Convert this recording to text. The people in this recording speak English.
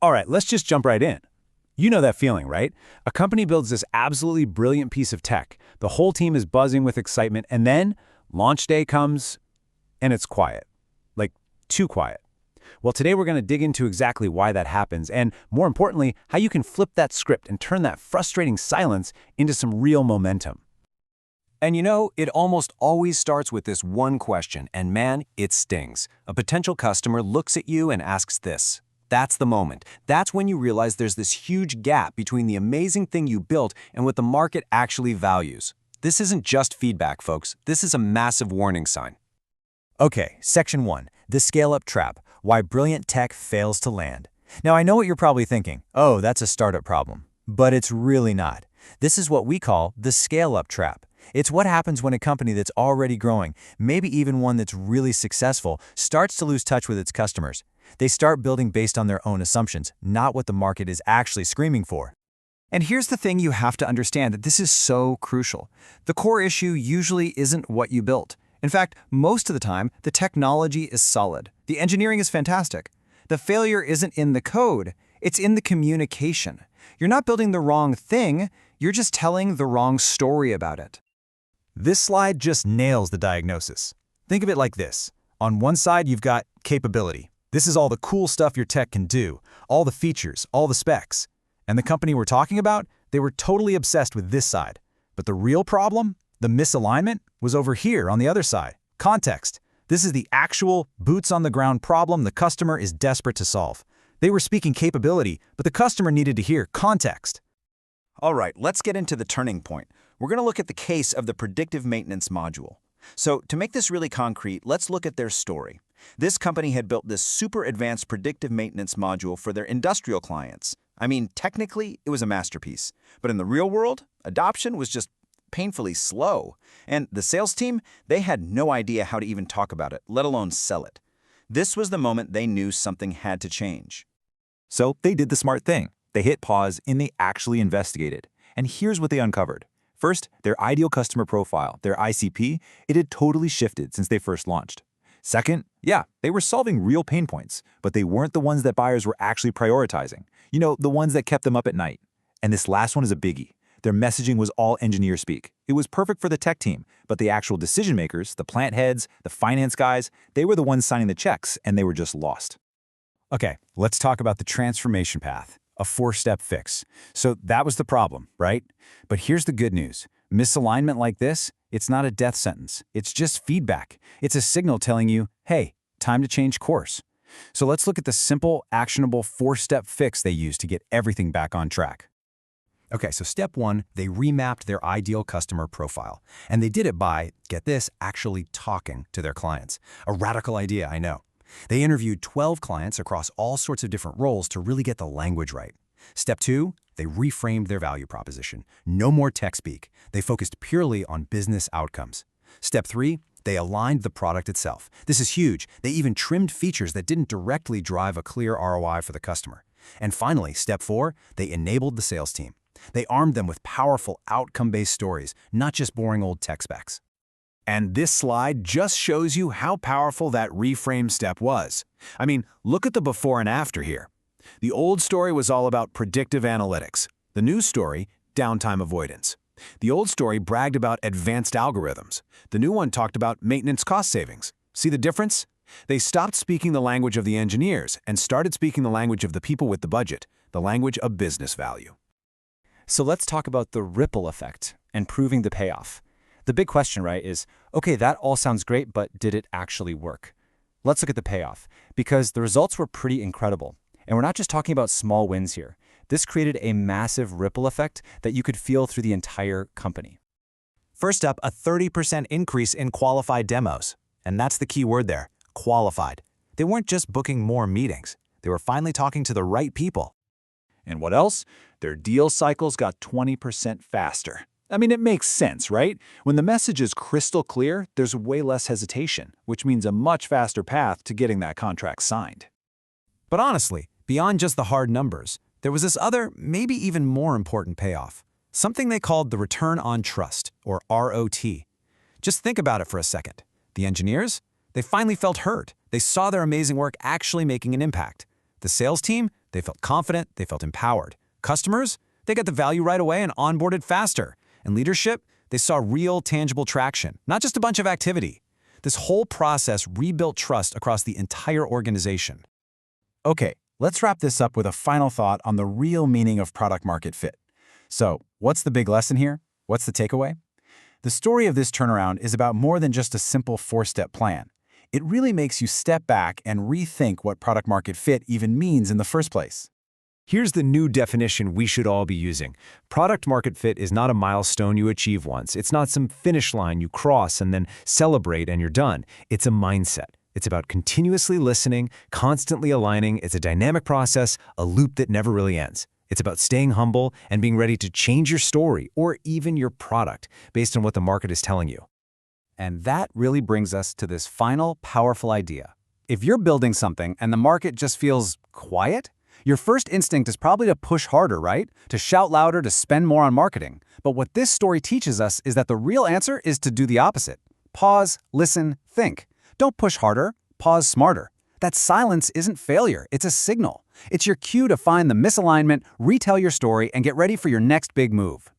All right, let's just jump right in. You know that feeling, right? A company builds this absolutely brilliant piece of tech. The whole team is buzzing with excitement, and then launch day comes, and it's quiet. Like, too quiet. Well, today we're going to dig into exactly why that happens, and more importantly, how you can flip that script and turn that frustrating silence into some real momentum. And you know, it almost always starts with this one question, and man, it stings. A potential customer looks at you and asks this. That's the moment. That's when you realize there's this huge gap between the amazing thing you built and what the market actually values. This isn't just feedback, folks. This is a massive warning sign. Okay, Section 1, the scale-up trap, why brilliant tech fails to land. Now, I know what you're probably thinking. Oh, that's a startup problem. But it's really not. This is what we call the scale-up trap. It's what happens when a company that's already growing, maybe even one that's really successful, starts to lose touch with its customers. They start building based on their own assumptions, not what the market is actually screaming for. And here's the thing you have to understand, that this is so crucial. The core issue usually isn't what you built. In fact, most of the time, the technology is solid. The engineering is fantastic. The failure isn't in the code, it's in the communication. You're not building the wrong thing, you're just telling the wrong story about it. This slide just nails the diagnosis. Think of it like this. On one side, you've got capability. This is all the cool stuff your tech can do, all the features, all the specs. And the company we're talking about, they were totally obsessed with this side. But the real problem, the misalignment, was over here on the other side. Context. This is the actual, boots-on-the-ground problem the customer is desperate to solve. They were speaking capability, but the customer needed to hear context. All right, let's get into the turning point. We're going to look at the case of the predictive maintenance module. So to make this really concrete, let's look at their story. This company had built this super advanced predictive maintenance module for their industrial clients. I mean, technically, it was a masterpiece. But in the real world, adoption was just painfully slow. And the sales team, they had no idea how to even talk about it, let alone sell it. This was the moment they knew something had to change. So they did the smart thing. They hit pause and they actually investigated. And here's what they uncovered. First, their ideal customer profile, their ICP, it had totally shifted since they first launched. Second, yeah, they were solving real pain points, but they weren't the ones that buyers were actually prioritizing. You know, the ones that kept them up at night. And this last one is a biggie. Their messaging was all engineer speak. It was perfect for the tech team, but the actual decision makers, the plant heads, the finance guys, they were the ones signing the checks, and they were just lost. Okay, let's talk about the transformation path, a 4-step fix. So that was the problem, right? But here's the good news. Misalignment like this, it's not a death sentence. It's just feedback. It's a signal telling you, hey, time to change course. So let's look at the simple, actionable 4-step fix they used to get everything back on track. Okay, so step 1, they remapped their ideal customer profile. And they did it by, get this, actually talking to their clients. A radical idea, I know. They interviewed 12 clients across all sorts of different roles to really get the language right. Step 2, they reframed their value proposition. No more tech speak. They focused purely on business outcomes. Step 3, they aligned the product itself. This is huge. They even trimmed features that didn't directly drive a clear ROI for the customer. And finally, step 4, they enabled the sales team. They armed them with powerful outcome-based stories, not just boring old tech specs. And this slide just shows you how powerful that reframe step was. I mean, look at the before and after here. The old story was all about predictive analytics. The new story, downtime avoidance. The old story bragged about advanced algorithms. The new one talked about maintenance cost savings. See the difference? They stopped speaking the language of the engineers and started speaking the language of the people with the budget, the language of business value. So let's talk about the ripple effect and proving the payoff. The big question, right, is, okay, that all sounds great, but did it actually work? Let's look at the payoff, because the results were pretty incredible. And we're not just talking about small wins here. This created a massive ripple effect that you could feel through the entire company. First up, a 30% increase in qualified demos. And that's the key word there, qualified. They weren't just booking more meetings. They were finally talking to the right people. And what else? Their deal cycles got 20% faster. I mean, it makes sense, right? When the message is crystal clear, there's way less hesitation, which means a much faster path to getting that contract signed. But honestly, beyond just the hard numbers, there was this other, maybe even more important payoff. Something they called the return on trust, or ROT. Just think about it for a second. The engineers? They finally felt heard. They saw their amazing work actually making an impact. The The sales team, they felt confident, they felt empowered. Customers, they got the value right away and onboarded faster. And leadership, they saw real, tangible traction, not just a bunch of activity. This whole process rebuilt trust across the entire organization. Okay, let's wrap this up with a final thought on the real meaning of product-market fit. So, what's the big lesson here? What's the takeaway? The story of this turnaround is about more than just a simple four-step plan. It really makes you step back and rethink what product-market fit even means in the first place. Here's the new definition we should all be using. Product market fit is not a milestone you achieve once. It's not some finish line you cross and then celebrate and you're done. It's a mindset. It's about continuously listening, constantly aligning. It's a dynamic process, a loop that never really ends. It's about staying humble and being ready to change your story or even your product based on what the market is telling you. And that really brings us to this final, powerful idea. If you're building something and the market just feels quiet, your first instinct is probably to push harder, right? To shout louder, to spend more on marketing. But what this story teaches us is that the real answer is to do the opposite. Pause, listen, think. Don't push harder, pause smarter. That silence isn't failure, it's a signal. It's your cue to find the misalignment, retell your story, and get ready for your next big move.